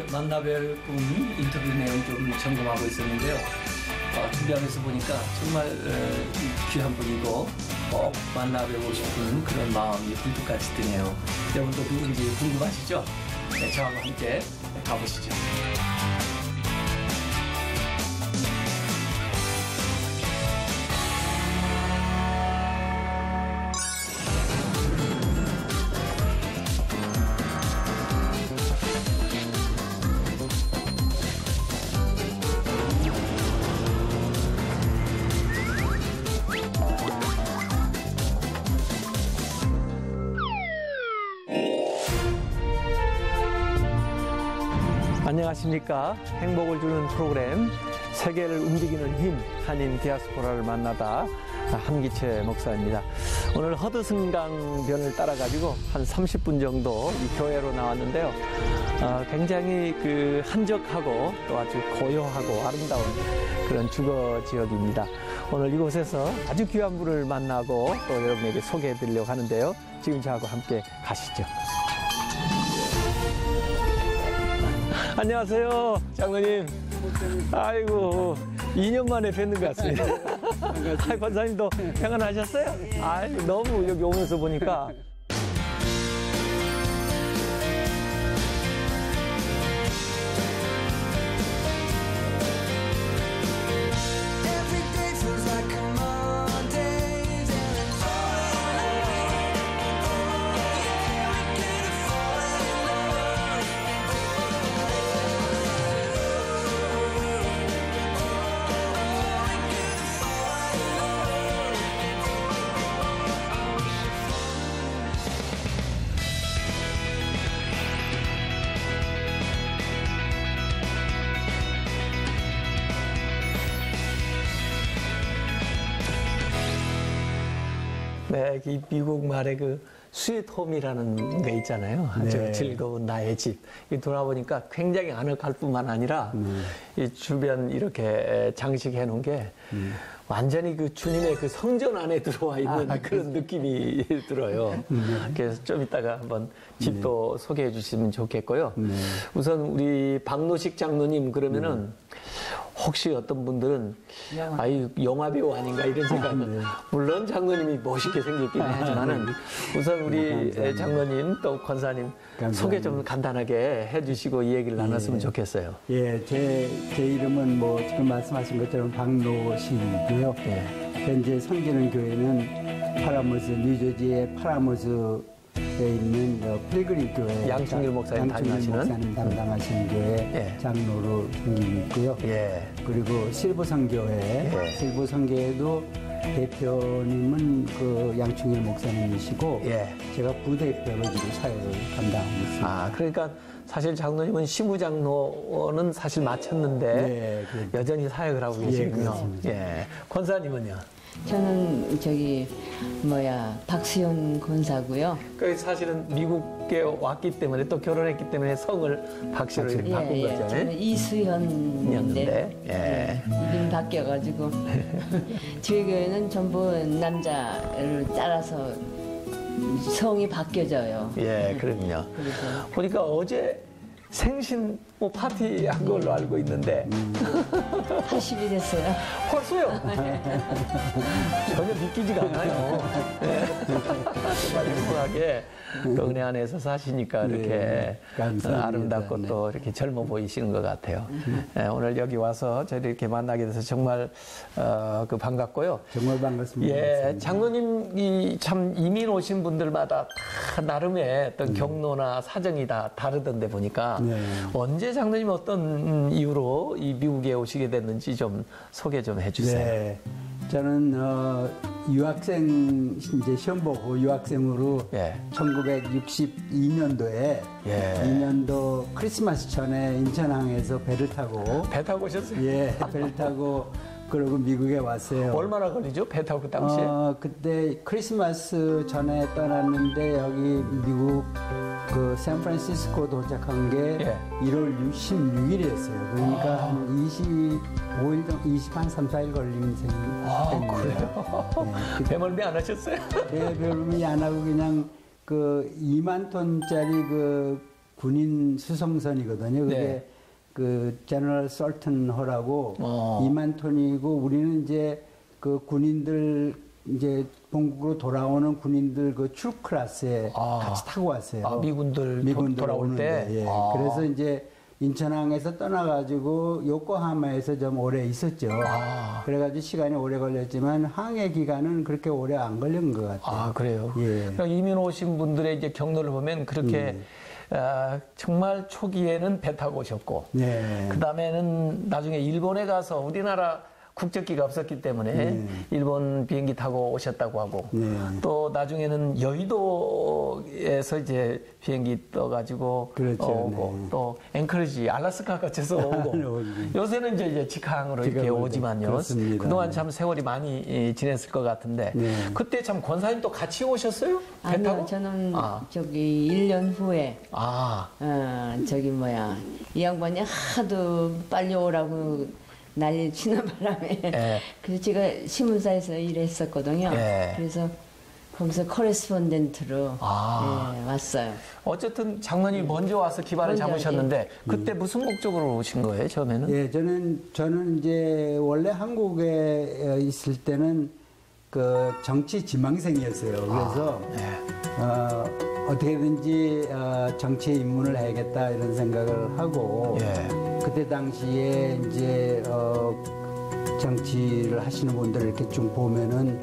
만나뵐 분 인터뷰 내용 좀 점검하고 있었는데요. 준비하면서 보니까 정말 귀한 분이고 꼭 만나뵈고 싶은 그런 마음이 불뚝같이 드네요. 여러분도 누군지 궁금하시죠? 네, 저하고 함께 가보시죠. 안녕하십니까. 행복을 주는 프로그램 세계를 움직이는 힘 한인 디아스포라를 만나다 한기채 목사입니다. 오늘 허드슨강변을 따라가지고 한 30분 정도 이 교회로 나왔는데요. 굉장히 한적하고 또 아주 고요하고 아름다운 그런 주거 지역입니다. 오늘 이곳에서 아주 귀한 분을 만나고 또 여러분에게 소개해 드리려고 하는데요. 지금 저하고 함께 가시죠. 안녕하세요, 장로님. 아이고, 2년 만에 뵙는 것 같습니다. 권사님도 평안하셨어요? 아이고, 너무 여기 오면서 보니까. 네, 이 미국 말에 스윗 홈이라는 게 있잖아요. 아주 네. 즐거운 나의 집. 돌아보니까 굉장히 아늑할 뿐만 아니라 이 주변 이렇게 장식해 놓은 게 완전히 주님의 성전 안에 들어와 있는 그런 느낌이 들어요. 그래서 좀 이따가 한번 집도 소개해 주시면 좋겠고요. 우선 우리 박노식 장로님 그러면은 혹시 어떤 분들은 아유 영화배우 아닌가 이런 생각은 물론 장로님이 멋있게 생겼긴 하지만은 우선 우리 장로님 또 권사님 소개 좀 간단하게 해주시고 이 얘기를 나눴으면 좋겠어요. 예, 제 이름은 지금 말씀하신 것처럼 박노식이고요. 현재 섬기는 교회는 파라모스, 뉴저지의 파라모스에 있는 필그림 교회 양충일 목사님 담당하시는 교회 장로로 섬기고 있고요. 그리고 실버성교회, 실버성교회도 대표님은 양충일 목사님이시고 제가 부대표로 지금 사역을 담당하고 있습니다. 그러니까 사실 장로님은 시무장로는 사실 마쳤는데 여전히 사역을 하고 계시군요. 권사님은요? 저는 박수영 권사고요. 사실은 미국에 왔기 때문에 또 결혼했기 때문에 성을 박씨로 이렇게 바꾼 거죠. 저는 이수현인데 이름 바뀌어가지고 저희 교회는 전부 남자를 따라서 성이 바뀌어져요. 그럼요. 보니까 어제 생신 파티한 걸로 알고 있는데 80이 됐어요. 벌써요? 전혀 믿기지가 않아요. 정말 행복하게 또 은혜 안에서 사시니까 이렇게 아름답고 또 이렇게 젊어 보이시는 것 같아요. 오늘 여기 와서 저희를 이렇게 만나게 돼서 정말 반갑고요. 정말 반갑습니다. 장로님이 참 이민 오신 분들마다 다 나름의 어떤 경로나 사정이 다 다르던데 보니까 언제 장로님 어떤 이유로 이 미국에 오시게 됐는지 좀 소개 좀 해주세요. 저는 유학생 이제 시험 보고 유학생으로 1962년도에 2년도 크리스마스 전에 인천항에서 배를 타고 배 타고 오셨어요? 배를 타고 그러고 미국에 왔어요. 얼마나 걸리죠? 배 타고 그 당시에? 그때 크리스마스 전에 떠났는데 여기 미국 샌프란시스코 도착한 게 1월 16일이었어요. 그러니까 한 25일, 한 3, 4일 걸린 셈입니다. 그래요? 배멀미 안 하셨어요? 배멀미 안 하고 그냥 2만 톤짜리 군인 수송선이거든요. 그게 네. 그 제너럴 솔튼 호라고 2만 톤이고 우리는 이제 그 군인들 이제 본국으로 돌아오는 군인들 그 트루 클래스에 같이 타고 왔어요. 미군들 돌아올 때. 예. 그래서 이제 인천항에서 떠나가지고 요코하마에서 좀 오래 있었죠. 그래가지고 시간이 오래 걸렸지만 항해 기간은 그렇게 오래 안 걸린 것 같아요. 아, 그래요? 예. 그러니까 이민 오신 분들의 이제 경로를 보면 그렇게 정말 초기에는 배 타고 오셨고, 네. 그 다음에는 나중에 일본에 가서 우리나라 국적기가 없었기 때문에 일본 비행기 타고 오셨다고 하고, 또 나중에는 여의도에서 이제 비행기 떠가지고 그렇죠. 오고, 또 앵커리지, 알래스카 거쳐서 오고, 요새는 이제 직항으로 이렇게 오지만요. 그렇습니다. 그동안 참 세월이 많이 지냈을 것 같은데, 그때 참 권사님 또 같이 오셨어요? 배 아니요, 타고? 저는 저기 1년 후에 저기 뭐야 이 양반이 하도 빨리 오라고 난리 치는 바람에 그래서 제가 신문사에서 일했었거든요. 그래서 거기서 커레스폰덴트로 왔어요. 어쨌든 장로님이 먼저 와서 기반을 잡으셨는데 그때 무슨 목적으로 오신 거예요, 처음에는? 예, 저는 이제 원래 한국에 있을 때는 그 정치 지망생이었어요. 그래서 어떻게든지 정치에 입문을 해야겠다 이런 생각을 하고 그때 당시에 이제 정치를 하시는 분들을 이렇게 쭉 보면은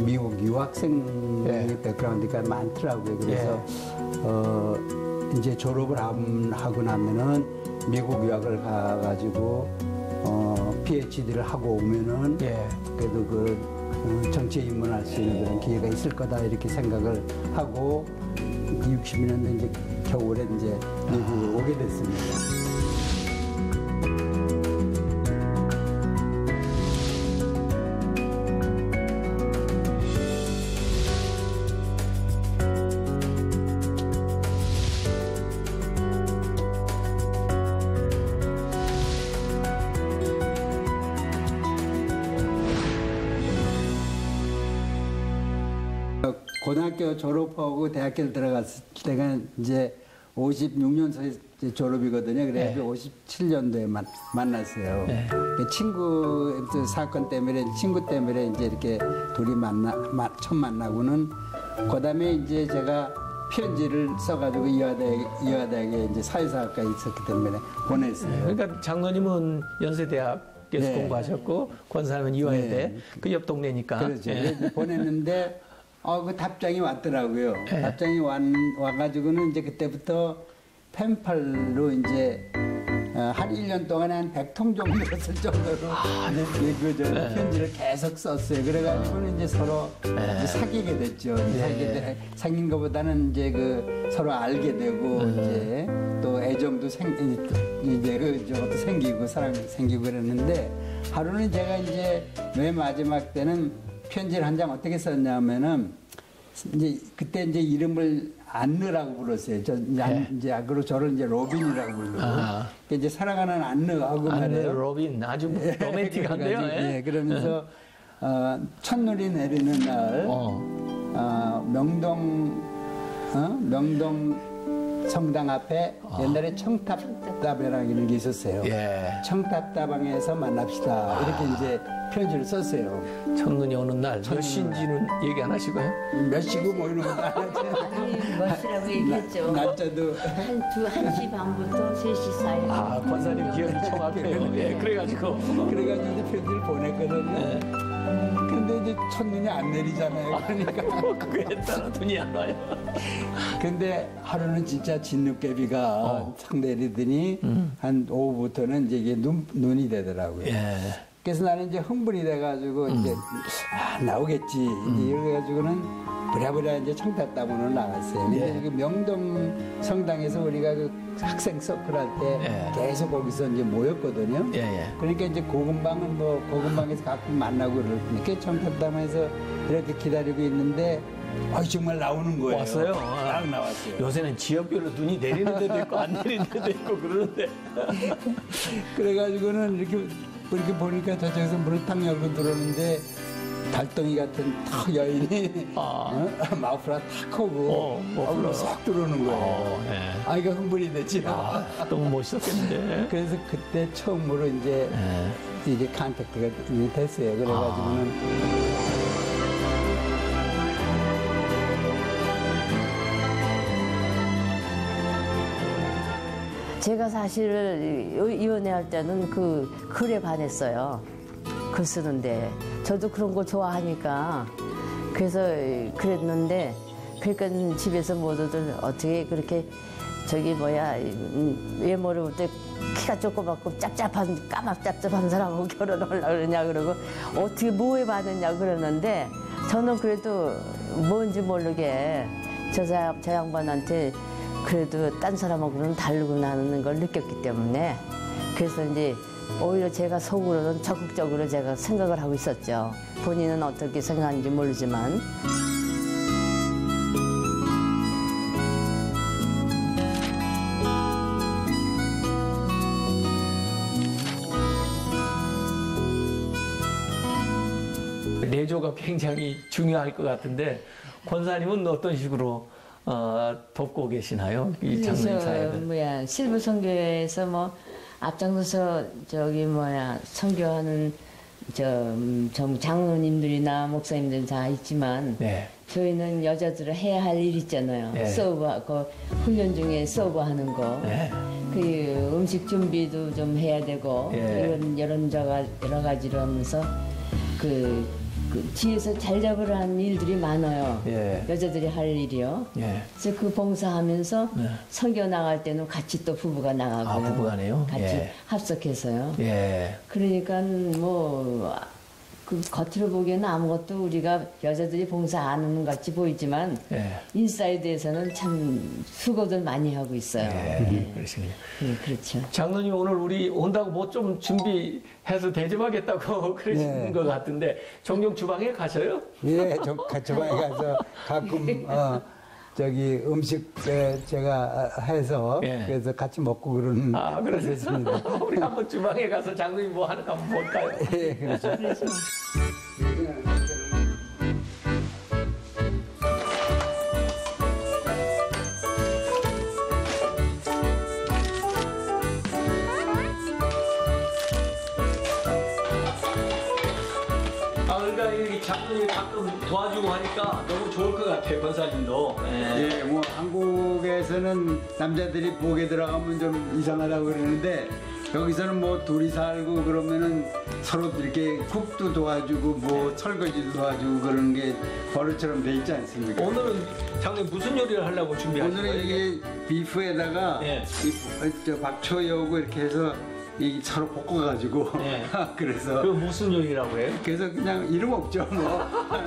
미국 유학생의 백그라운드가 많더라고요. 그래서 이제 졸업을 하고 나면은 미국 유학을 가가지고 PhD를 하고 오면은 그래도 그 정치에 입문할 수 있는 그런 기회가 있을 거다 이렇게 생각을 하고 60년대 이제 겨울에 이제 미국에 오게 됐습니다. 고등학교 졸업하고 대학교를 들어갔을 때가 이제 56년도에 졸업이거든요. 그래서 57년도에 만났어요. 그 친구 사건 때문에 친구 때문에 이제 이렇게 둘이 처음 만나고는 그다음에 이제 제가 편지를 써가지고 이화대학에 이제 사회사학과에 있었기 때문에 보냈어요. 그러니까 장로님은 연세대학에서 공부하셨고 권사님은 이화여대 그 옆 동네니까. 그렇죠. 보냈는데 그 답장이 왔더라고요. 답장이 와가지고는 이제 그때부터 펜팔로 이제 한 1년 동안에 한 100통 정도 썼을 정도로 편지를 계속 썼어요. 그래가지고는 이제 서로 이제 사귀게 됐죠. 사귄 것보다는 이제 그 서로 알게 되고 이제 또 애정도 이제 생기고 사랑 생기고 그랬는데 하루는 제가 이제 맨 마지막 때는 편지를 한 장 어떻게 썼냐면은 이제 그때 이제 이름을 안느라고 불렀어요. 이제 앞으로 저를 이제 로빈이라고 부르고. 이제 사랑하는 안느하고 말이에요. 로빈 아주 로맨틱한데요. 그러면서 첫눈이 내리는 날 명동 성당 앞에 옛날에 청탑다방이라는 게 있었어요. 청탑다방에서 만납시다. 이렇게 이제 편지를 썼어요. 첫눈이 오는 날 몇 시인지는 얘기 안 하시고요? 몇 시고 뭐 이런 거 안 하죠. 몇 시라고 얘기했죠. 날짜도 1시 반부터 3시 사이. 권사님 기억이 정확해요. 그래가지고 이제 편지를 보냈거든요. 근데 이제 첫눈이 안 내리잖아요. 그러니까 그거에 따라 눈이 안 와요. 근데 하루는 진짜 진눈깨비가 탁 내리더니 한 오후부터는 이제 이게 눈이 되더라고요. 그래서 나는 이제 흥분이 돼가지고 이제 나오겠지 이래가지고는 부랴부랴 이제 청탑다문으로 나갔어요. 근데 그 명동 성당에서 우리가 그 학생 서클 할 때 계속 거기서 이제 모였거든요. 그러니까 이제 고금방에서 가끔 만나고 그러니까 청탑다문에서 이렇게 기다리고 있는데 정말 나오는 거예요. 왔어요? 딱 나왔어요. 요새는 지역별로 눈이 내리는 데도 있고 안 내리는 데도 있고 그러는데. 그래가지고는 이렇게 보니까 저쪽에서 문을 탁 열고 들어오는데 달덩이 같은 탁 여인이 마우프라 탁 하고 쏙 들어오는 거예요. 네. 이거 흥분이 됐지. 너무 멋있었겠는데. 그래서 그때 처음으로 이제 이게 컨택트가 됐어요. 그래가지고는. 제가 사실 이혼할 때는 그 글에 반했어요. 글 쓰는데 저도 그런 거 좋아하니까 그래서 그랬는데 그러니까 집에서 모두들 어떻게 그렇게 저기 뭐야 외모를 볼 때 키가 조그맣고 짭짭한 까맣 짭짭한 사람하고 결혼하려고 그러냐 그러고 어떻게 뭐에 받았냐 그러는데 저는 그래도 뭔지 모르게 저 양반한테 그래도 딴 사람하고는 다르구나 하는 걸 느꼈기 때문에 그래서 이제 오히려 제가 속으로는 적극적으로 제가 생각을 하고 있었죠. 본인은 어떻게 생각하는지 모르지만. 내조가 굉장히 중요할 것 같은데 권사님은 어떤 식으로 돕고 계시나요? 이 장로님 사역을. 실부 선교회에서 뭐 앞장서서 저기 선교하는 장로님들이나 목사님들 다 있지만 네. 저희는 여자들은 해야 할 일 있잖아요. 네. 서브하고 훈련 중에 서브하는 거. 네. 그 음식 준비도 좀 해야 되고 네. 여러 가지로 하면서 그 뒤에서 잘 잡으라는 일들이 많아요. 예. 여자들이 할 일이요. 예. 그래서 그 봉사하면서 네. 선교 나갈 때는 같이 또 부부가 나가고요. 부부가네요. 같이 예. 합석해서요. 예. 그러니까 그 겉으로 보기에는 아무것도 우리가 여자들이 봉사 안 하는 것 같이 보이지만 예. 인사이드에서는 참 수고들 많이 하고 있어요. 예. 그러시군요. 네, 그렇죠. 장로님 오늘 우리 온다고 뭐 좀 준비해서 대접하겠다고 그러시는 네. 것 같은데 종종 주방에 가셔요? 예, 주방에 가서 가끔 저기 음식 제가 해서 예. 그래서 같이 먹고 그러는 그러셨습니다. 우리 한번 주방에 가서 장로님 뭐 하는가 한번 볼까요? 예, 그렇죠. 그러니까 이 장로님이 가끔 도와주고 하니까 너무 좋을 것 같아요, 권사님도. 예, 뭐 한국에서는 남자들이 목에 들어가면 좀 이상하다고 그러는데 여기서는 뭐 둘이 살고 그러면은 서로 이렇게 쿡도 도와주고 뭐 설거지도 도와주고 그러는 게 버릇처럼 돼 있지 않습니까? 오늘은 장로님 무슨 요리를 하려고 준비하신 거예요? 오늘은 이게 비프에다가 예. 저 박초여고 이렇게 해서 이 서로 볶아가지고 예. 그래서 그 무슨 요리라고 해요? 그래서 그냥 이름 없죠 뭐.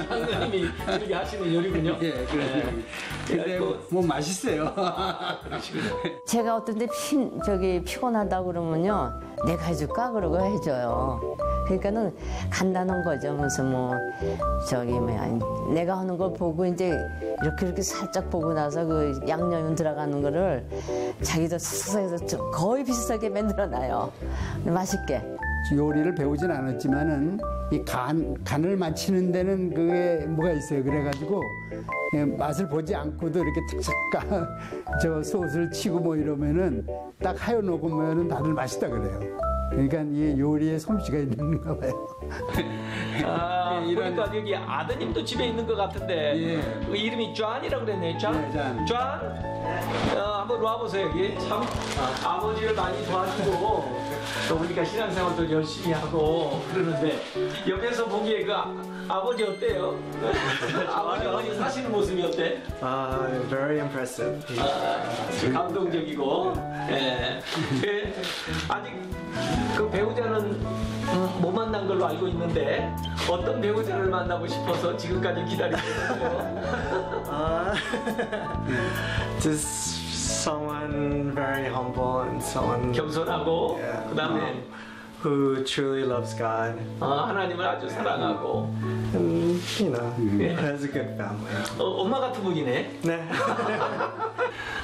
장로님이 이렇게 하시는 요리군요. 예, 그래서 근데 뭐 맛있어요. 제가 어떤 때 피곤하다 그러면요. 내가 해줄까? 그러고 해줘요. 그러니까는 간단한 거죠. 무슨 내가 하는 걸 보고 이제 이렇게 살짝 보고 나서 그 양념 들어가는 거를 자기도 스스로해서 거의 비슷하게 만들어놔요. 맛있게. 요리를 배우진 않았지만은 이 간을 맞추는 데는 그게 뭐가 있어요. 그래가지고 맛을 보지 않고도 이렇게 탁탁 저 소스를 치고 뭐 이러면은 딱 하여 놓으면은 다들 맛있다 그래요. 그러니까 이 요리에 솜씨가 있는가 봐요. 그러니까 여기 아드님도 집에 있는 것 같은데 예. 그 이름이 쟈이라고 그랬네. 쟈? 네, 쟈. 한번 와보세요. 여기 참 아버지를 많이 도와주고 또 우리가 신앙생활도 열심히 하고 그러는데 옆에서 보기에 그 아버지 어때요? 아버지 어디 사시는 모습이 어때? Very impressive. 감동적이고 예. 아직 그 배우자는 못 만난 걸로 알고 있는데 어떤 배우자를 만나고 싶어서 지금까지 기다리고 있어요? Just someone very humble and someone 겸손하고 Yeah. 그다음에 who truly loves God. 하나님을 아주 사랑하고 And, has a good family. 엄마 같은 분이네. 네.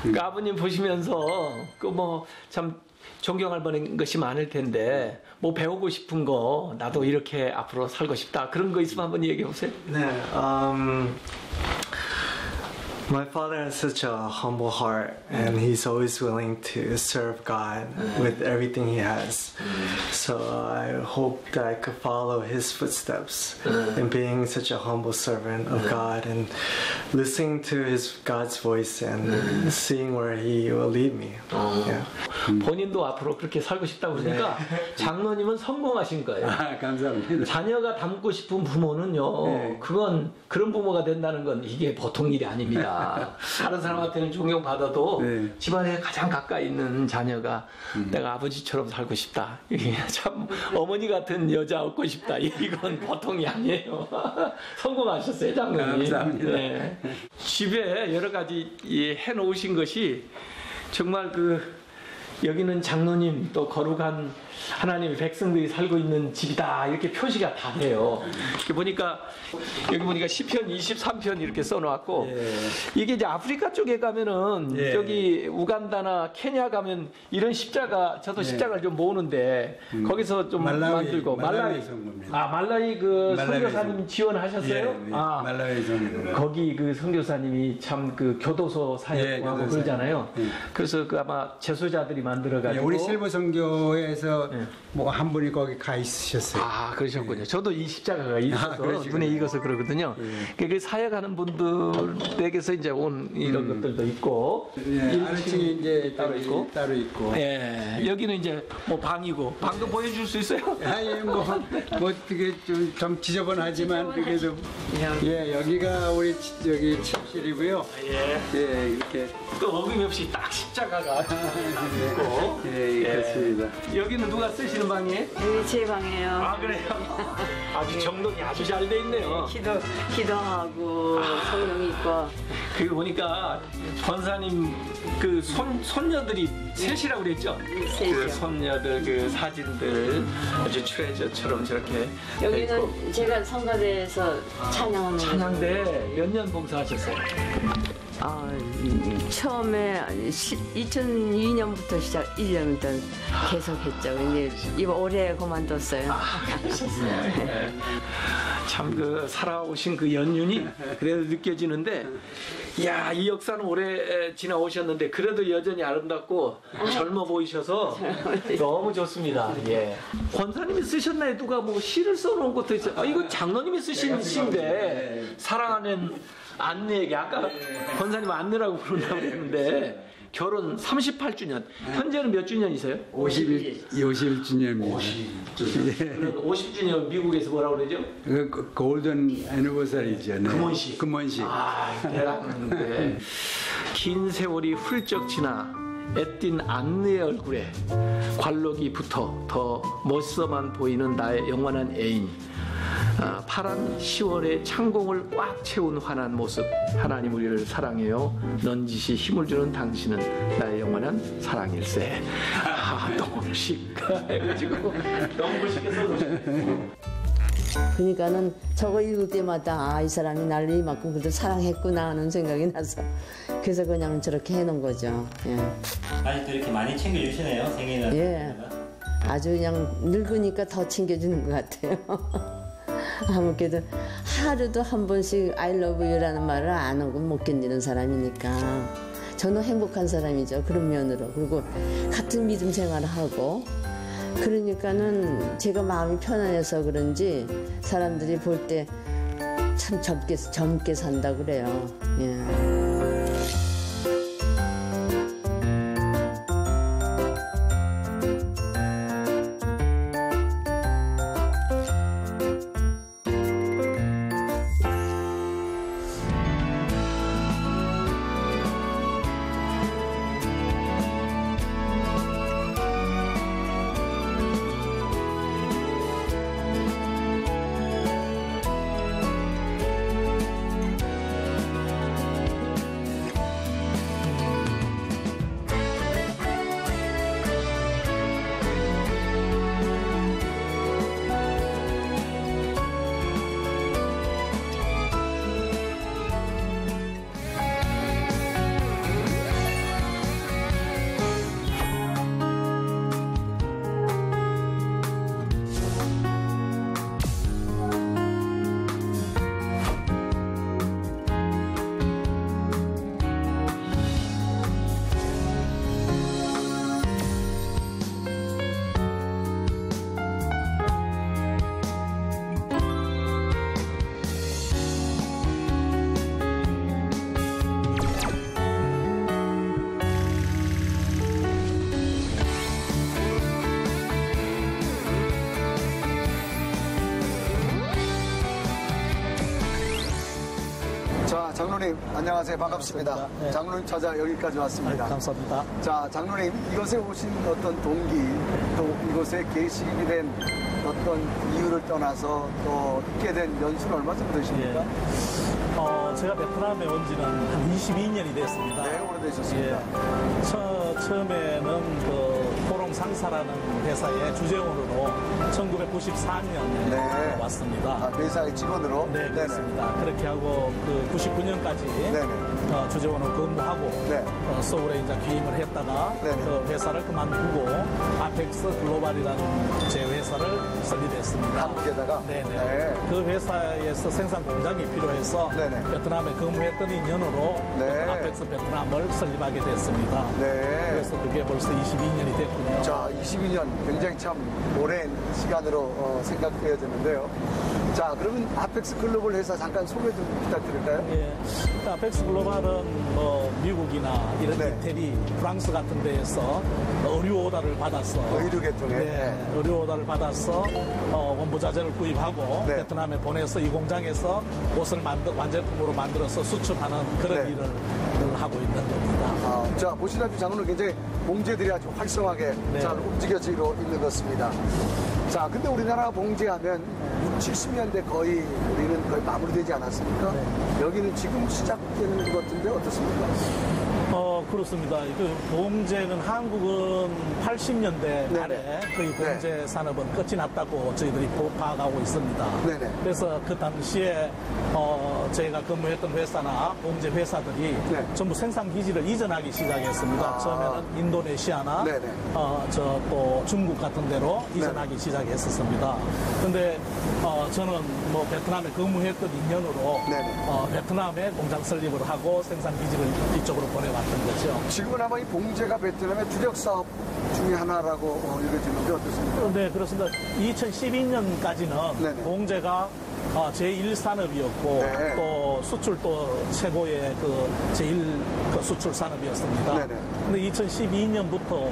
그 아버님 보시면서 그 뭐 참 존경할 만한 것이 많을 텐데 뭐 배우고 싶은 거 나도 이렇게 앞으로 살고 싶다 그런 거 있으면 한번 얘기해 보세요. 네, my father has such a humble heart, and he's always willing to serve God with everything he has. So I hope that I could follow his footsteps in being such a humble servant of God and listening to God's voice and seeing where he will lead me. Yeah. 본인도 앞으로 그렇게 살고 싶다고 그러니까 장로님은 성공하신 거예요. 감사합니다. 자녀가 닮고 싶은 부모는요, 그건 그런 부모가 된다는 건 이게 보통 일이 아닙니다. 다른 사람한테는 존경받아도 집안에 가장 가까이 있는 자녀가 내가 아버지처럼 살고 싶다. 이게 참 어머니 같은 여자 얻고 싶다. 이건 보통이 아니에요. 성공하셨어요, 장로님. 감사합니다. 네. 집에 여러 가지 해놓으신 것이 정말 여기는 장로님 또 거룩한 하나님의 백성들이 살고 있는 집이다 이렇게 표시가 다 돼요. 여기 보니까 시편 23편 이렇게 써놓았고 이게 이제 아프리카 쪽에 가면은 저기 우간다나 케냐 가면 이런 십자가 저도 십자가를 좀 모으는데 거기서 좀 만들고 말라위 말라위 선교사님 지원하셨어요? 말라위 선교. 거기 선교사님이 참 교도소 사역하고 그러잖아요. 그래서 아마 제소자들이 만들어가지고 우리 실버 선교에서 뭐 한 분이 거기 가 있으셨어요. 그러셨군요. 저도 이 십자가가 있어서 눈에 익어서 그러거든요. 그 사역하는 분들에게서 이제 온 이런 것들도 있고, 아래층이 이제 따로 있고, 여기는 이제 뭐 방이고, 방도 보여줄 수 있어요? 뭐 되게 좀 지저분하지만 그래도 여기가 우리 여기 침실이고요. 이렇게 또 어김없이 딱 십자가가 있고, 그렇습니다. 여기는 누가 쓰시는 방이에요? 여기 제 방이에요. 그래요? 아주 정돈이 아주 잘 돼 있네요. 기도하고 성경 있고. 그리고 보니까 권사님 손녀들이 셋이라고 그랬죠? 셋이요. 손녀들 사진들 아주 트레저처럼 저렇게 돼 있고. 여기는 제가 성가대에서 찬양하는 찬양대 몇 년 봉사하셨어요? 처음에 2002년부터 시작 1년부터 계속 했죠. 근데 이번 올해 그만뒀어요. 참 살아오신 연륜이 그래도 느껴지는데, 이야, 이 역사는 오래 지나오셨는데 그래도 여전히 아름답고 젊어 보이셔서 너무 좋습니다. 권사님이 쓰셨나요? 누가 뭐 시를 써놓은 것도 있어요. 이거 장로님이 쓰신 시인데 사랑하는 안내에게, 아까 권사님 안내라고 그런다고 그랬는데 결혼 38주년, 현재는 몇 주년이세요? 51주년입니다. 50주년 미국에서 뭐라고 그러죠? 골든 애니버서리죠. 금원식. 대단한데 긴 세월이 훌쩍 지나 애띤 안내의 얼굴에 관록이 붙어 더 멋서만 보이는 나의 영원한 애인. 파란 10월의 창공을 꽉 채운 환한 모습. 하나님 우리를 사랑해요. 넌지시 힘을 주는 당신은 나의 영원한 사랑일세. 너무 해가지고 너무 멋있게 써놓으셨네. 그러니까는 저거 읽을 때마다 이 사람이 나를 이만큼 그래도 사랑했구나 하는 생각이 나서 그래서 그냥 저렇게 해놓은 거죠. 아직도 이렇게 많이 챙겨주시네요, 생일은. 아주 그냥 늙으니까 더 챙겨주는 것 같아요. 아무래도 하루도 한 번씩 I love you라는 말을 안 하고 못 견디는 사람이니까 저는 행복한 사람이죠. 그런 면으로. 그리고 같은 믿음 생활을 하고 그러니까는 제가 마음이 편안해서 그런지 사람들이 볼 때 참 젊게 산다 그래요. 장로님 안녕하세요. 반갑습니다. 반갑습니다. 네. 장로님 찾아 여기까지 왔습니다. 감사합니다. 자, 장로님 이곳에 오신 어떤 동기 또 이곳에 계시게 된 어떤 이유를 떠나서 또 있게 된 연수는 얼마 정도 되십니까? 제가 베트남에 온 지는 한 22년이 됐습니다. 네, 오래되셨습니다. 예. 처음에는 그 호롱상사라는 회사의 주재원으로 1994년에 네. 왔습니다. 아, 회사의 직원으로? 네, 그렇습니다. 그렇게 하고 그 99년까지 네네. 주재원으로 근무하고 네. 서울에 이제 귀임을 했다가 네네. 그 회사를 그만두고 아펙스 글로벌이라는 제 회사를 설립했습니다. 한국에다가? 네네. 네. 그 회사에서 생산 공장이 필요해서 네네. 베트남에 근무했던 인연으로 네. 아펙스 베트남을 설립하게 됐습니다. 네. 그래서 그게 벌써 22년이 됐군요. 자, 22년 굉장히 참 오랜 시간으로 생각되어지는데요. 자, 그러면 아펙스 글로벌 회사 잠깐 소개 좀 부탁드릴까요? 예. 아펙스 글로벌은 뭐 미국이나 이런 네. 이태리, 프랑스 같은 데에서 의류 오다를 받았어. 의류 계통에? 네. 의류 오다를 받아서 원부 자재를 구입하고 네. 베트남에 보내서 이 공장에서 옷을 완제품으로 만들어서 수출하는 그런 네. 일을 하고 있는 겁니다. 아, 자, 보시다시피 장로는 굉장히 봉제들이 아주 활성하게 네. 잘 움직여지고 있는 것 같습니다. 자, 근데 우리나라 봉제하면 60, 70년대 거의 우리는 거의 마무리되지 않았습니까? 네. 여기는 지금 시작되는 것 같은데 어떻습니까? 그렇습니다. 그 봉제는 한국은 80년대 네네. 말에 거의 봉제 산업은 끝이 났다고 저희들이 파악하고 있습니다. 네네. 그래서 그 당시에 저희가 근무했던 회사나 봉제 회사들이 네. 전부 생산 기지를 이전하기 시작했습니다. 아. 처음에는 인도네시아나 네네. 또 중국 같은 데로 이전하기 시작했었습니다. 근데 저는 뭐 베트남에 근무했던 인연으로 네네. 베트남에 공장 설립을 하고 생산 기지를 이쪽으로 보내왔던 거죠. 지금은 아마 이 봉제가 베트남의 주력 사업 중에 하나라고 여겨지는데 어떻습니까? 네, 그렇습니다. 2012년까지는 네네. 봉제가 제1산업이었고 네. 또 수출도 최고의 제1 수출 산업이었습니다. 네네. 근데 2012년부터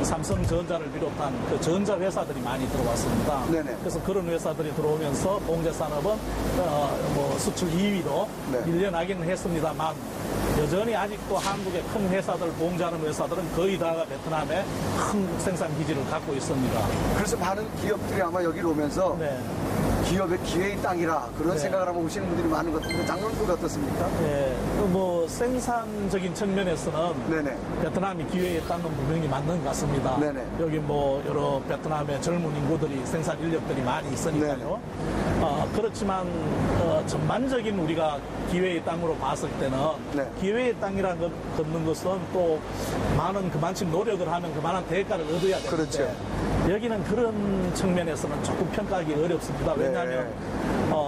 삼성전자를 비롯한 그 전자 회사들이 많이 들어왔습니다. 네네. 그래서 그런 회사들이 들어오면서 봉제 산업은 수출 2위로 네. 밀려나기는 했습니다만 여전히 아직도 한국의 큰 회사들, 봉제하는 회사들은 거의 다가 베트남에 큰 생산 기지를 갖고 있습니다. 그래서 많은 기업들이 아마 여기로 오면서 네. 기업의 기회의 땅이라 그런 네. 생각을 하고 오시는 분들이 많은 것 같은데 장로님은 어떻습니까? 예, 생산적인 측면에서는 네네. 베트남이 기회의 땅은 분명히 맞는 것 같습니다. 네네. 여기 여러 베트남의 젊은 인구들이 생산 인력들이 많이 있으니까요. 그렇지만 전반적인 우리가 기회의 땅으로 봤을 때는 네. 기회의 땅이라는 걷는 것은 또 그만큼 노력을 하면 그만한 대가를 얻어야 되는데 그렇죠. 여기는 그런 측면에서는 조금 평가하기 어렵습니다. 왜냐하면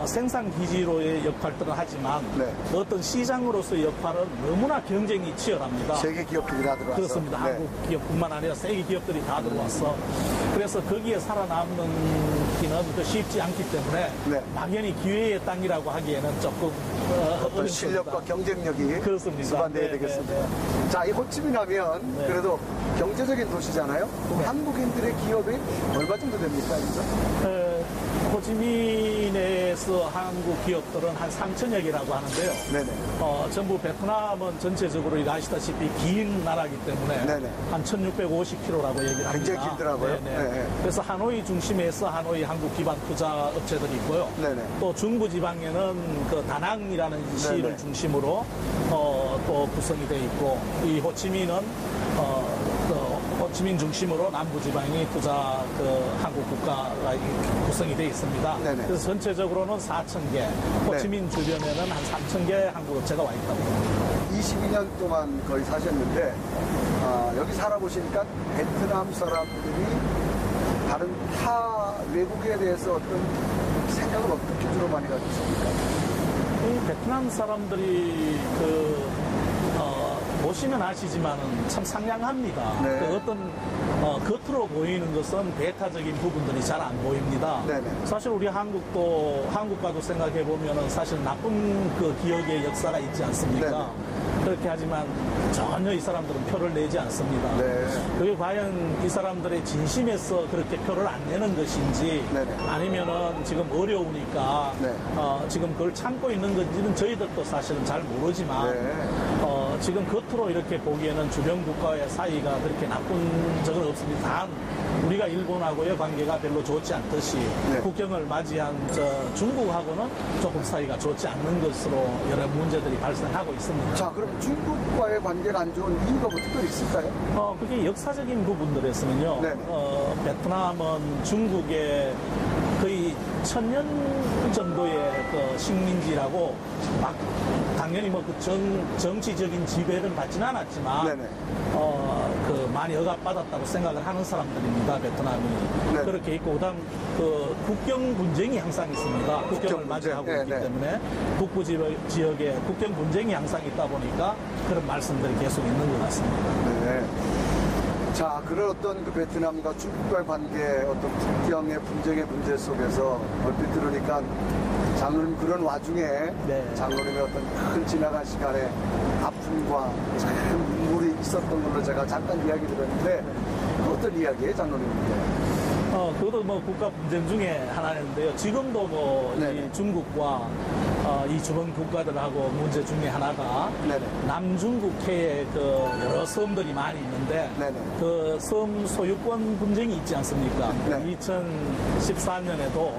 생산 기지로의 역할들은 하지만 네. 어떤 시장으로서의 역할은 너무나 경쟁이 치열합니다. 세계 기업들이 다 들어와서. 그렇습니다. 네. 한국 기업뿐만 아니라 세계 기업들이 다 들어와서 그래서 거기에 살아남는 기는 쉽지 않기 때문에 네. 막연히 기회의 땅이라고 하기에는 조금 어떤 어렵습니다. 실력과 경쟁력이 그렇습니다. 수반돼야 네, 되겠습니다. 네, 자, 이 호치민 하면 네. 그래도 경제적인 도시잖아요. 그럼 네. 한국인들의 기업이 얼마 정도 됩니까? 호치민에서 한국 기업들은 한 3천여 개라고 하는데요. 네네. 전부 베트남은 전체적으로 이거 아시다시피 긴 나라이기 때문에 네네. 한 1650km라고 얘기를 합니다. 굉장히 길더라고요. 네네. 네. 그래서 하노이 중심에서 하노이 한국 기반 투자 업체들이 있고요. 네네. 또 중부 지방에는 그 다낭이라는 시를 네네. 중심으로 또 구성이 되어 있고 이 호치민은 호치민 중심으로 남부 지방이 투자 한국 국가가 구성이 되어 있습니다. 네네. 그래서 전체적으로는 4,000개, 호치민 주변에는 한 3,000개 한국 업체가 와 있다고 합니다. 22년 동안 거의 사셨는데 여기 살아보시니까 베트남 사람들이 다른 타 외국에 대해서 어떤 생각을 어떻게 주로 많이 가지고 있습니까? 이 베트남 사람들이 보시면 아시지만은 참 상냥합니다. 네. 어떤 겉으로 보이는 것은 배타적인 부분들이 잘 안 보입니다. 네네. 사실 우리 한국과도 생각해 보면은 사실 나쁜 기억의 역사가 있지 않습니까? 네네. 그렇게 하지만 전혀 이 사람들은 표를 내지 않습니다. 네. 그게 과연 이 사람들의 진심에서 그렇게 표를 안 내는 것인지 네네. 아니면은 지금 어려우니까 네. 지금 그걸 참고 있는 건지는 저희들도 사실은 잘 모르지만 네. 지금 겉으로 이렇게 보기에는 주변 국가의 사이가 그렇게 나쁜 적은 없습니다. 단 우리가 일본하고의 관계가 별로 좋지 않듯이 네. 국경을 맞이한 중국하고는 조금 사이가 좋지 않는 것으로 여러 문제들이 발생하고 있습니다. 자, 그럼 중국과의 관계가 안 좋은 이유가 뭐 특별히 있을까요? 그게 역사적인 부분들에서는요. 네. 베트남은 중국의 거의 1000년 정도의 그 식민지라고 막 당연히 뭐 그 정치적인 지배를 받지는 않았지만 네네. 그 많이 억압받았다고 생각을 하는 사람들입니다. 베트남이 네. 그렇게 있고 그다음 그 국경 분쟁이 항상 있습니다. 국경을 분쟁. 맞이하고 네, 있기 네. 때문에 북부 지역에 국경 분쟁이 항상 있다 보니까 그런 말씀들이 계속 있는 것 같습니다. 네. 자, 그런 어떤 그 베트남과 중국과의 관계, 어떤 국경의 분쟁의 문제 속에서 얼핏 들으니까 장로님 그런 와중에 네. 장로님의 어떤 큰 지나간 시간에 아픔과 참 눈물이 있었던 걸로 제가 잠깐 이야기 들었는데 어떤 이야기예요, 장로님인데? 그것도 뭐 국가 분쟁 중에 하나인데요. 지금도 뭐 네네. 이 중국과 이 주변 국가들하고 문제 중에 하나가 네네. 남중국해에 그 여러 섬들이 많이 있는데 네네. 그 섬 소유권 분쟁이 있지 않습니까? 네. 2014년에도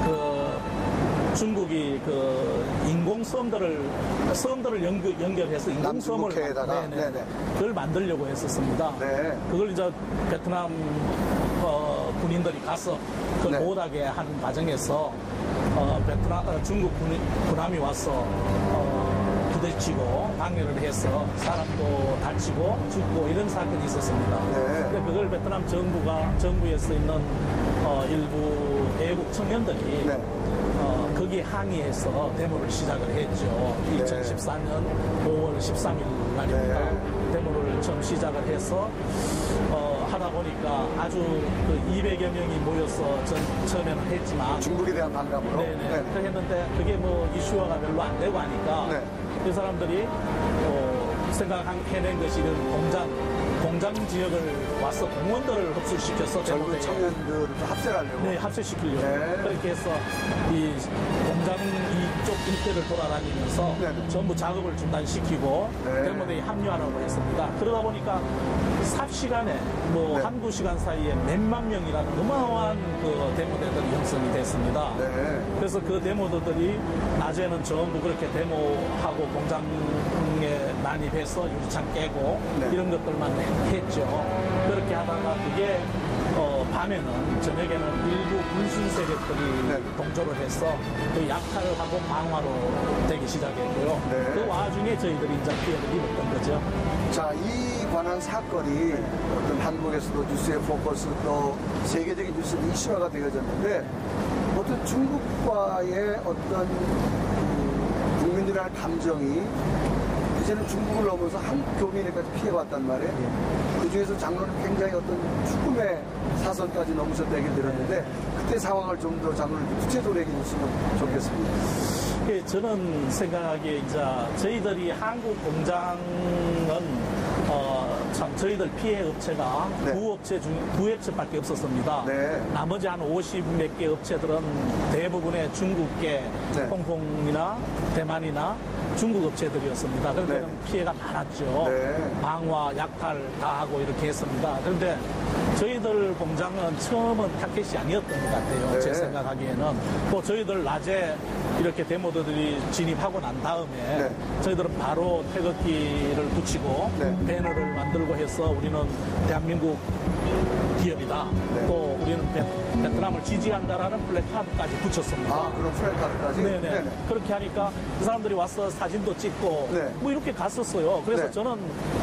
그 중국이 그 인공섬들을 연결해서 인공섬을 남중국해에다가? 네네. 그걸 만들려고 했었습니다. 네. 그걸 이제 베트남 군인들이 가서 그걸 네. 못하게 하는 과정에서 중국 군함이 와서 부딪히고 방해를 해서 사람도 다치고 죽고 이런 사건이 있었습니다. 네. 근데 그걸 베트남 정부에서 있는 일부 애국 청년들이 네. 거기에 항의해서 데모를 시작을 했죠. 2014년 5월 13일 날입니다. 네. 데모를 처음 시작을 해서 하다 보니까 아주 그 200여 명이 모여서 처음에는 했지만 중국에 대한 반감으로? 네네. 그렇게 했는데 그게 뭐 이슈화가 별로 안 되고 하니까 네. 그 사람들이 생각해낸 것이 이런 공장 지역을 와서 공원들을 흡수시켜서 젊은 데모대에 청년들을 합세하려고? 네, 합세시키려고. 네. 그렇게 해서 이 공장 이쪽 일대를 돌아다니면서 네네. 전부 작업을 중단시키고 네. 데모대에 합류하라고 했습니다. 그러다 보니까 삽시간에 뭐 네. 한두 시간 사이에 몇만 명이라는 어마어마한 그 데모대들이 형성이 됐습니다. 네. 그래서 그 데모들이 낮에는 전부 그렇게 데모하고 공장에 난입해서 유리창 깨고 네. 이런 것들만 했죠. 그렇게 하다가 그게 밤에는 저녁에는 일부 불순 세력들이 네. 동조를 해서 그 약탈을 하고 방화로 되기 시작했고요. 네. 그 와중에 저희들이 이제 피해를 입었던 거죠. 자, 이 관한 사건이 어떤 한국에서도 뉴스의 포커스 또 세계적인 뉴스 이슈화가 되어졌는데 어떤 중국과의 어떤 국민들의 감정이 이제는 중국을 넘어서 한국 교민에까지 피해왔단 말이에요. 그 중에서 장로는 굉장히 어떤 죽음의 사선까지 넘으셨다 얘기 들었는데 그때 상황을 좀 더 장로는 구체적으로 얘기해 주시면 좋겠습니다. 예, 저는 생각하기에 이제 저희들이 한국 공장은 참 저희들 피해 업체가 네. 9업체밖에 없었습니다. 네. 나머지 한 50몇 개 업체들은 대부분의 중국계 네. 홍콩이나 대만이나 중국 업체들이었습니다. 그래서 네. 피해가 많았죠. 네. 방화, 약탈 다 하고 이렇게 했습니다. 그런데 저희들 공장은 처음은 타켓이 아니었던 것 같아요. 네. 제 생각하기에는. 또 저희들 낮에 이렇게 데모들이 진입하고 난 다음에 네. 저희들은 바로 태극기를 붙이고 네. 배너를 만들고 해서 우리는 대한민국 기업이다. 네. 또 우리는 베트남을 지지한다라는 플래카드까지 붙였습니다. 아, 그럼 프레카드까지? 네네. 그렇게 하니까 그 사람들이 와서 사진도 찍고 네. 뭐 이렇게 갔었어요. 그래서 네. 저는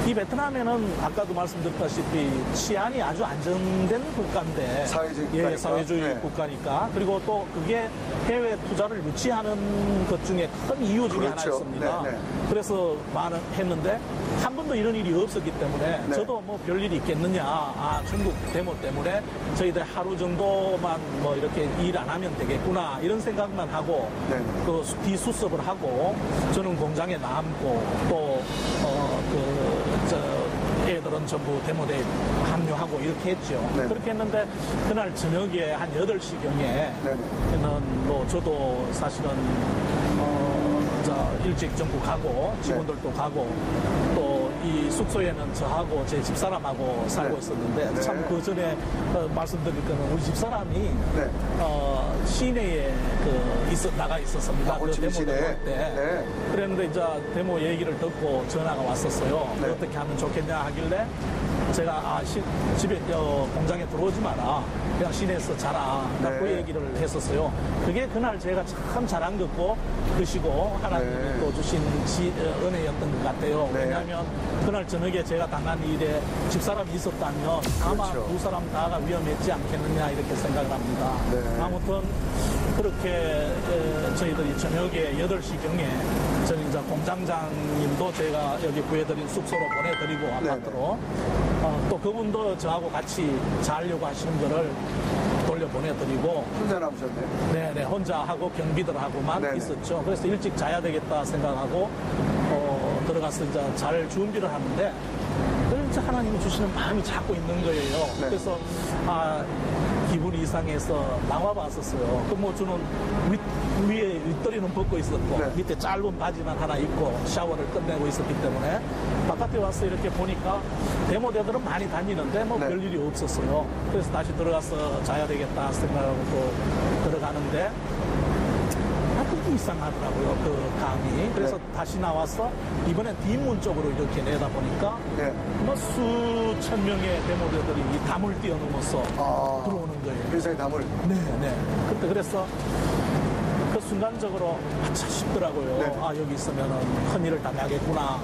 이 베트남에는 아까도 말씀드렸다시피 치안이 아주 안정된 국가인데 사회주의 예, 국가니까. 사회주의 네. 국가니까 그리고 또 그게 해외 투자를 유치하는 하는 것 중에 큰 이유 중에 그렇죠. 하나였습니다. 네, 네. 그래서 말을 했는데 한 번도 이런 일이 없었기 때문에 네. 저도 뭐 별일이 있겠느냐. 중국 데모 때문에 저희들 하루 정도만 뭐 이렇게 일 안 하면 되겠구나. 이런 생각만 하고 네. 그 비수습을 하고 저는 공장에 남고 또 애들은 전부 데모대에 합류하고 이렇게 했죠. 네. 그렇게 했는데 그날 저녁에 한 8시경에 뭐 저도 사실은 일찍 전부 가고 직원들도 가고 또 이 숙소에는 저하고 제 집사람하고 살고 있었는데 참 그 전에 말씀드릴 거는 우리 집사람이 시내에 나가 있었습니다. 그 데모 때. 네. 그랬는데 이제 데모 얘기를 듣고 전화가 왔었어요. 네. 어떻게 하면 좋겠냐 하길래 제가 집에 공장에 들어오지 마라. 그냥 시내에서 자라. 네. 그 얘기를 했었어요. 그게 그날 제가 참 잘한 것이고 하나님이 또 주신 은혜였던 것 같아요. 네. 왜냐하면 그날 저녁에 제가 당한 일에 집사람이 있었다면 아마 그렇죠. 두 사람 다가 위험했지 않겠느냐 이렇게 생각을 합니다. 네. 아무튼 그렇게 저희들이 저녁에 8시경에 저는 이제 공장장님도 제가 여기 구해드린 숙소로 보내드리고 아파트로 또 그분도 저하고 같이 자려고 하시는 거를 돌려보내드리고 혼자 남으셨네. 네네 혼자 하고 경비들하고만 네네. 있었죠. 그래서 일찍 자야 되겠다 생각하고 들어가서 이제 잘 준비를 하는데 그래서 하나님이 주시는 마음이 자꾸 있는 거예요. 네. 그래서 기분이 이상해서 나와봤었어요. 뭐 저는 위에 윗도리는 벗고 있었고 네. 밑에 짧은 바지만 하나 입고 샤워를 끝내고 있었기 때문에 바깥에 와서 이렇게 보니까 데모대들은 많이 다니는데 뭐 네. 별일이 없었어요. 그래서 다시 들어가서 자야 되겠다 생각하고 또 들어가는데 그게 이상하더라고요. 그 감이. 그래서 다시 나와서 이번엔 뒷문 쪽으로 이렇게 내다보니까 뭐 수천 명의 데모대들이 이 담을 뛰어넘어서 들어오는 거예요. 회사의 담을. 네. 그때 그래서 그 순간적으로 아차 싶더라고요. 네. 여기 있으면은 큰일을 당하겠구나.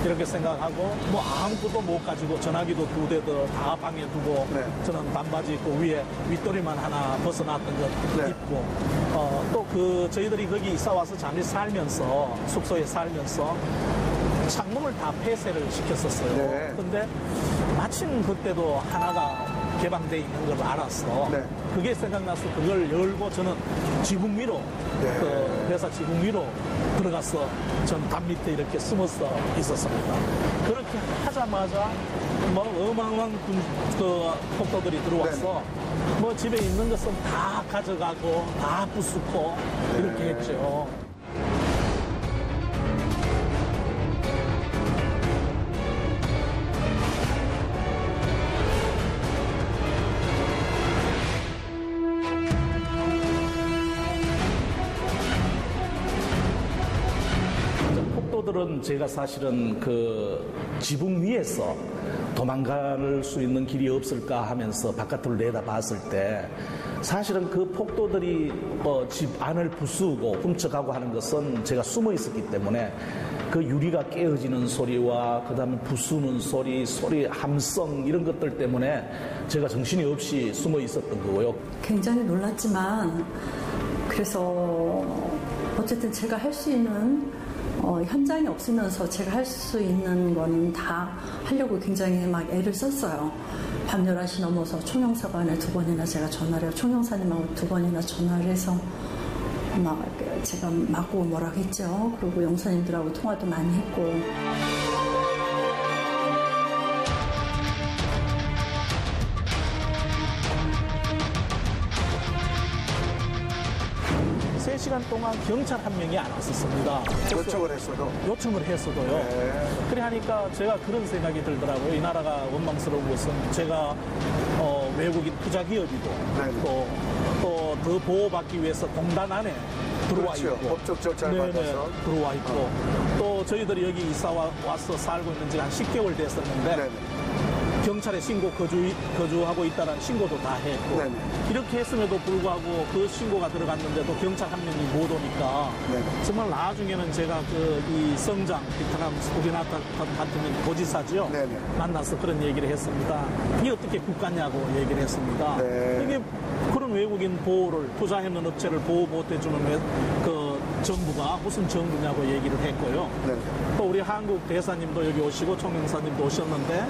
이렇게 생각하고 뭐 아무것도 못 가지고 전화기도 2대 다 방에 두고 저는 반바지 입고 위에 윗도리만 하나 벗어났던 것 입고 또 저희들이 거기 이사 와서 잠시 살면서 숙소에 살면서 창문을 다 폐쇄를 시켰었어요. 네. 근데 마침 그때도 하나가 개방돼 있는 걸 알았어. 그게 생각나서 그걸 열고 저는 지붕 위로 그 회사 지붕 위로 들어가서 전 담 밑에 이렇게 숨어서 있었습니다. 그렇게 하자마자 뭐 어마어마한 폭도들이 들어와서 뭐 집에 있는 것은 다 가져가고 다 부수고 이렇게 했죠. 폭도들은 제가 사실은 그 지붕 위에서 도망갈 수 있는 길이 없을까 하면서 바깥으로 내다봤을 때 사실은 그 폭도들이 집 안을 부수고 훔쳐가고 하는 것은 제가 숨어 있었기 때문에 그 유리가 깨어지는 소리와 그다음에 부수는 소리 함성 이런 것들 때문에 제가 정신이 없이 숨어 있었던 거고요. 굉장히 놀랐지만 그래서 어쨌든 제가 할 수 있는 현장이 없으면서 제가 할 수 있는 거는 다 하려고 굉장히 막 애를 썼어요. 밤 11시 넘어서 총영사관에 2번이나 제가 전화를 해요. 총영사님하고 2번이나 전화를 해서 막 제가 맞고 뭐라고 했죠. 그리고 영사님들하고 통화도 많이 했고. 시간 동안 경찰 한 명이 안 왔었습니다. 요청을 했어도요. 그래 하니까 제가 그런 생각이 들더라고요. 이 나라가 원망스러운 것은 제가 외국인 투자 기업이고 또 더 보호받기 위해서 공단 안에 들어와 있고 법적 절차를 받아서 들어와 있고 또 저희들이 여기 이사 와서 살고 있는 지가 한 10개월 됐었는데 경찰에 거주하고 있다는 신고도 다 했고 이렇게 했음에도 불구하고 그 신고가 들어갔는데도 경찰 한 명이 못 오니까 정말 나중에는 제가 이 성장 베트남 우리나라 같은 도지사죠 만나서 그런 얘기를 했습니다. 이게 어떻게 국가냐고 얘기를 했습니다. 이게 그런 외국인 보호를 투자했는 업체를 보호 못 해주는 정부가 무슨 정부냐고 얘기를 했고요. 네. 또 우리 한국 대사님도 여기 오시고 총영사님도 오셨는데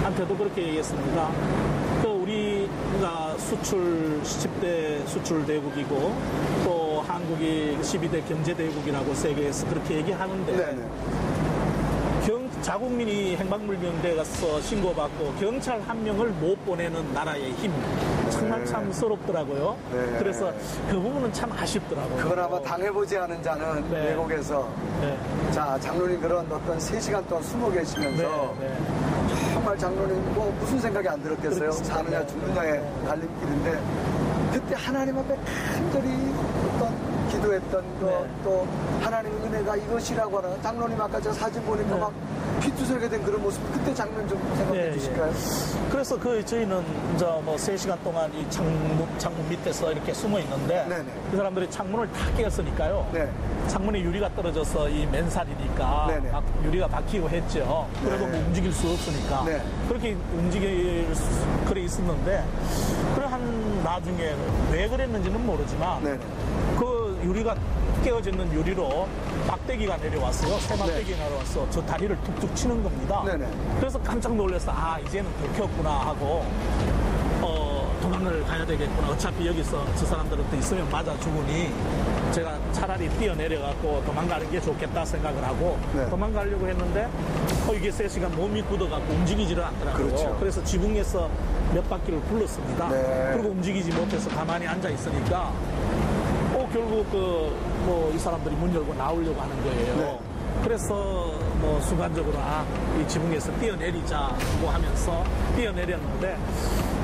한테도 그렇게 얘기했습니다. 그 우리가 수출 10대 수출 대국이고 또 한국이 12대 경제 대국이라고 세계에서 그렇게 얘기하는데 네네. 자국민이 행방불명돼 가서 신고받고 경찰 한 명을 못 보내는 나라의 힘 정말 참 서럽더라고요. 네. 그래서 그 부분은 참 아쉽더라고요. 그건 아마 당해보지 않은 자는 네. 외국에서 네. 자 장로님 그런 어떤 3시간 동안 숨어 계시면서 네. 정말 장로님 뭐 무슨 생각이 안 들었겠어요? 그렇겠습니다. 사느냐 죽느냐의 갈림길인데 그때 하나님 앞에 간절히 어떤 기도했던 것, 또 하나님의 은혜가 이것이라고 하나 장로님 아까 제가 사진 보니까 막 피투성이게 된 그런 모습 그때 장면 좀 생각해 주실까요? 그래서 저희는 이제 뭐 3시간 동안 이 창문 밑에서 이렇게 숨어 있는데 그 사람들이 창문을 다 깨었으니까요. 창문에 유리가 떨어져서 이 맨살이니까 막 유리가 박히고 했죠. 그래도 뭐 움직일 수 없으니까 그렇게 그래 있었는데 그래 한 나중에 왜 그랬는지는 모르지만 그 유리가 깨어지는 유리로 막대기가 내려왔어요. 새 막대기가 내려왔어. 저 다리를 툭툭 치는 겁니다. 그래서 깜짝 놀라서 이제는 들켰구나 하고 도망을 가야 되겠구나. 어차피 여기서 저 사람들한테 있으면 맞아 죽으니 제가 차라리 뛰어내려갖고 도망가는 게 좋겠다 생각을 하고 도망가려고 했는데 이게 3시간 몸이 굳어갖고 움직이지를 않더라고요. 그렇죠. 그래서 지붕에서 몇 바퀴를 굴렀습니다. 그리고 움직이지 못해서 가만히 앉아 있으니까 결국 이 사람들이 문 열고 나오려고 하는 거예요. 그래서 뭐 순간적으로 이 지붕에서 뛰어내리자고 하면서 뛰어내렸는데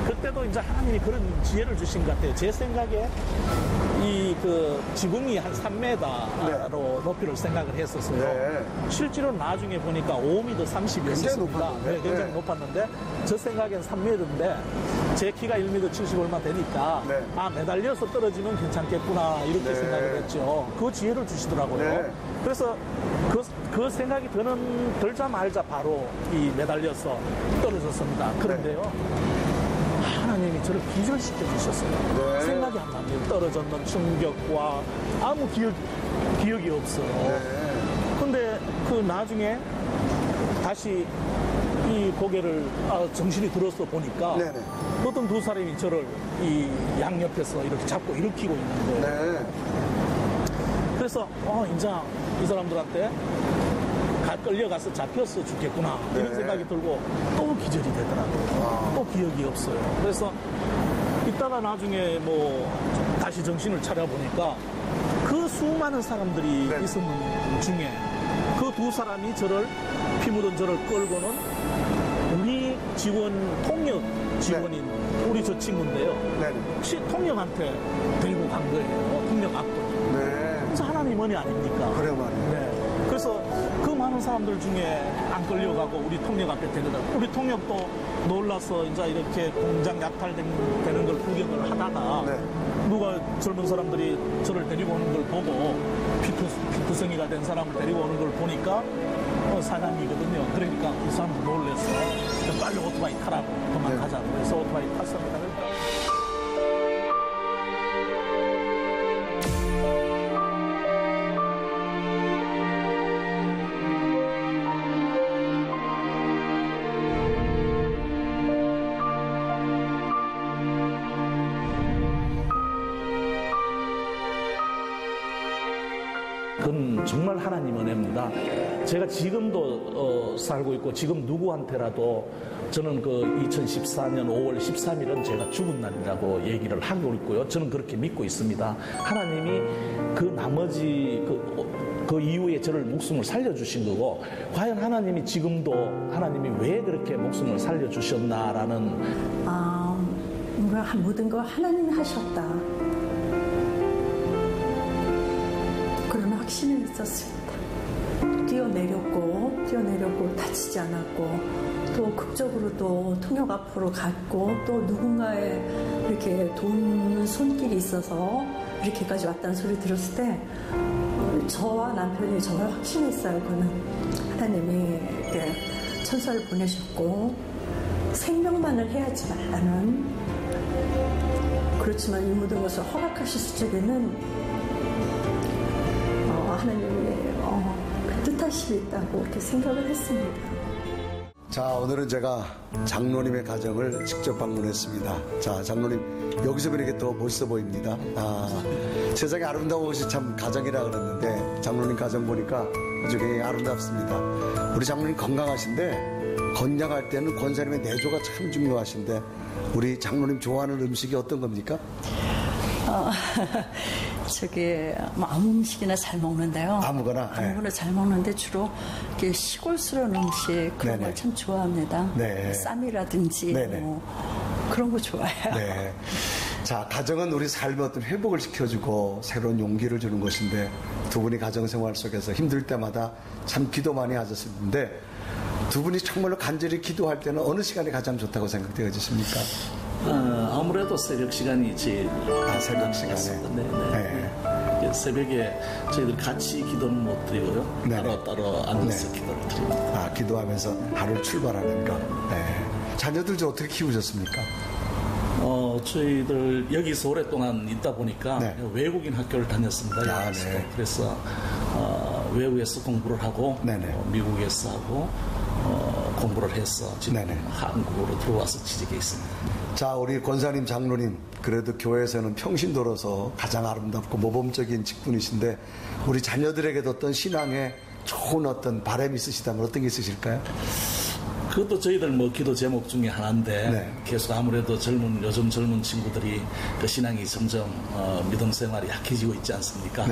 그때도 이제 하나님이 그런 지혜를 주신 것 같아요. 제 생각에 이 지붕이 한 3m로 높이를 생각을 했었어요. 실제로 나중에 보니까 5m 30이었습니다. 굉장히 높았는데 저 생각엔 3m인데 제 키가 1m 70 얼마 되니까 매달려서 떨어지면 괜찮겠구나 이렇게 생각을 했죠. 그 지혜를 주시더라고요. 그래서 그 생각이 들자마자 바로 이 매달려서 떨어졌습니다. 그런데요. 하나님이 저를 기절시켜 주셨어요. 생각이 안 납니다. 떨어졌는 충격과 아무 기억이 없어요. 근데 나중에 다시 이 고개를 정신이 들어서 보니까 어떤 두 사람이 저를 이 양옆에서 이렇게 잡고 일으키고 있는 거예요. 그래서 이제 이 사람들한테 끌려가서 잡혀서 죽겠구나 이런 생각이 들고 또 기절이 되더라고요. 또 기억이 없어요. 그래서 이따가 나중에 다시 정신을 차려보니까 그 수많은 사람들이 있었는 중에 그 두 사람이 피 묻은 저를 끌고는 우리 통역 직원인 우리 저 친구인데요. 통역한테 데리고 간 거예요. 통역 앞으로. 그래서 하나님 은혜 아닙니까? 그래 말이에요. 그래서 그 많은 사람들 중에 안 끌려가고 우리 통역 앞에 데려다. 우리 통역도 놀라서 이제 이렇게 공장 약탈되는 걸 구경을 하다가 누가 젊은 사람들이 저를 데리고 오는 걸 보고 피투성이가 된 사람을 데리고 오는 걸 보니까 사장이거든요. 그러니까 그 사람도 놀라서 빨리 오토바이 타라고 도망가자고 해서 오토바이 탔습니다. 그건 정말 하나님 은혜입니다. 제가 지금도 살고 있고 지금 누구한테라도 저는 2014년 5월 13일은 제가 죽은 날이라고 얘기를 하고 있고요. 저는 그렇게 믿고 있습니다. 하나님이 나머지 그 이후에 저를 목숨을 살려주신 거고 과연 하나님이 지금도 하나님이 왜 그렇게 목숨을 살려주셨나라는 모든 거 하나님이 하셨다. 그런 확신이 있었습니다. 뛰어내렸고 다치지 않았고 또 극적으로 또 통역 앞으로 갔고 또 누군가의 이렇게 도는 손길이 있어서 이렇게까지 왔다는 소리 들었을 때 저와 남편이 정말 확신했어요. 그거는 하나님이 이렇게 천사를 보내셨고 생명만을 해야지 말라는 그렇지만 이 모든 것을 허락하실 적에는 사실이 있다고 이렇게 생각을 했습니다. 자, 오늘은 제가 장로님의 가정을 직접 방문했습니다. 자, 장로님, 여기서 보니까 더 멋있어 보입니다. 세상에 아름다운 것이 참 가정이라 그랬는데, 장로님 가정 보니까 아주 굉장히 아름답습니다. 우리 장로님 건강하신데, 건강할 때는 권사님의 내조가 참 중요하신데, 우리 장로님 좋아하는 음식이 어떤 겁니까? 아무 음식이나 잘 먹는데요. 아무거나 잘 먹는데 주로 이렇게 시골스러운 음식 그런 걸 참 좋아합니다. 네. 쌈이라든지 뭐 그런 거 좋아해요. 네. 자, 가정은 우리 삶의 어떤 회복을 시켜주고 새로운 용기를 주는 것인데 두 분이 가정생활 속에서 힘들 때마다 참 기도 많이 하셨을 텐데 두 분이 정말로 간절히 기도할 때는 어느 시간이 가장 좋다고 생각되어지십니까? 아무래도 새벽 시간이 제일 새벽 시간에. 네. 새벽에 저희들 같이 기도는 못 드리고요. 따로 앉아서 기도를 드립니다. 기도하면서 하루를 출발하는 거. 네. 자녀들 좀 어떻게 키우셨습니까? 저희들 여기서 오랫동안 있다 보니까 외국인 학교를 다녔습니다. 그래서 외국에서 공부를 하고 미국에서 하고 공부를 해서 지금 한국으로 들어와서 취직해 있습니다. 자, 우리 권사님, 장로님, 그래도 교회에서는 평신도로서 가장 아름답고 모범적인 직분이신데 우리 자녀들에게도 어떤 신앙에 좋은 어떤 바람이 있으시다면 어떤 게 있으실까요? 그것도 저희들 기도 제목 중에 하나인데 계속 아무래도 요즘 젊은 친구들이 그 신앙이 점점 믿음 생활이 약해지고 있지 않습니까?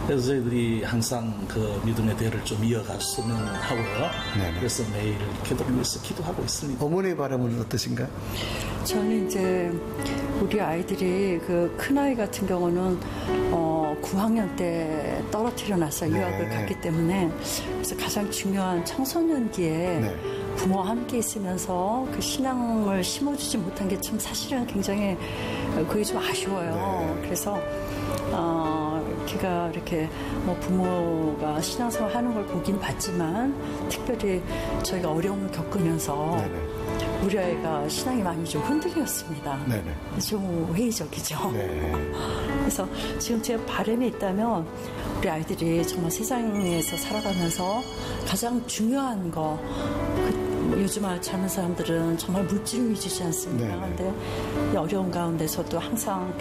그래서 저희들이 항상 그 믿음의 대를 좀 이어갔으면 하고요. 그래서 매일 기도를 위해서 기도하고 있습니다. 어머니의 바람은 어떠신가요? 저는 이제 우리 아이들이 그 큰아이 같은 경우는 9학년 때 떨어뜨려 놔서 유학을 갔기 때문에 그래서 가장 중요한 청소년기에 부모와 함께 있으면서 그 신앙을 심어주지 못한 게 참 사실은 굉장히 그게 좀 아쉬워요. 그래서 걔가 이렇게 부모가 신앙생활 하는 걸 보긴 봤지만 특별히 저희가 어려움을 겪으면서 우리 아이가 신앙이 많이 좀 흔들렸습니다. 좀 회의적이죠. 그래서 지금 제 바람이 있다면 우리 아이들이 정말 세상에서 살아가면서 가장 중요한 거 요즘 젊은 사람들은 정말 물질 위주지 않습니까? 그런데 어려운 가운데서도 항상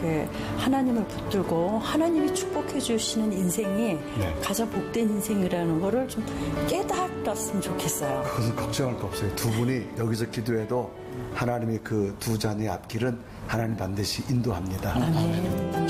하나님을 붙들고 하나님이 축복해 주시는 인생이 가장 복된 인생이라는 거를 좀 깨달았으면 좋겠어요. 그것은 걱정할 거 없어요. 두 분이 여기서 기도해도 하나님이 그 두 자녀의 앞길은 하나님 반드시 인도합니다. 아멘.